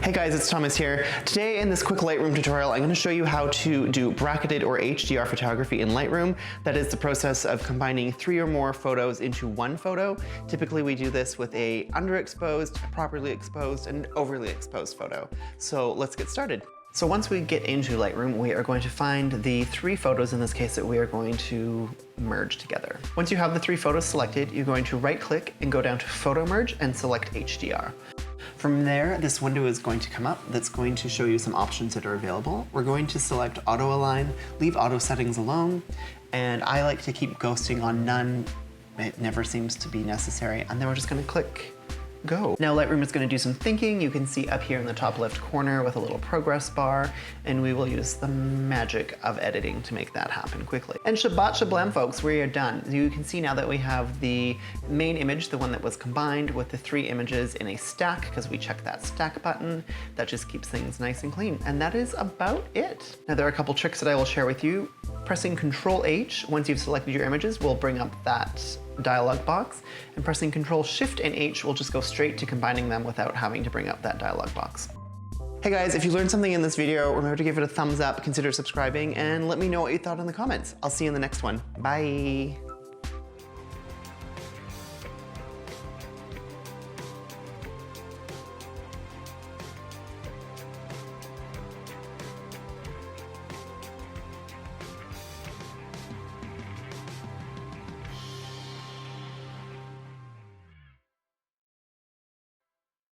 Hey guys, it's Thomas here. Today in this quick Lightroom tutorial, I'm going to show you how to do bracketed or HDR photography in Lightroom. That is the process of combining 3 or more photos into one photo. Typically we do this with a underexposed, properly exposed, and overly exposed photo. So let's get started. So once we get into Lightroom, we are going to find the 3 photos in this case that we are going to merge together. Once you have the 3 photos selected, you're going to right click and go down to Photo Merge and select HDR. From there, this window is going to come up that's going to show you some options that are available. We're going to select Auto Align, leave auto settings alone, and I like to keep ghosting on none. It never seems to be necessary, and then we're just going to click Go. Now Lightroom is going to do some thinking. You can see up here in the top left corner with a little progress bar, and we will use the magic of editing to make that happen quickly. And Shabbat Shablam folks, we are done. You can see now that we have the main image, the one that was combined with the 3 images in a stack, because we checked that stack button. That just keeps things nice and clean. And that is about it. Now there are a couple tricks that I will share with you. Pressing Control H, once you've selected your images, will bring up that dialog box, and pressing Control Shift and H will just go straight to combining them without having to bring up that dialog box. Hey guys, if you learned something in this video, remember to give it a thumbs up, consider subscribing, and let me know what you thought in the comments. I'll see you in the next one. Bye.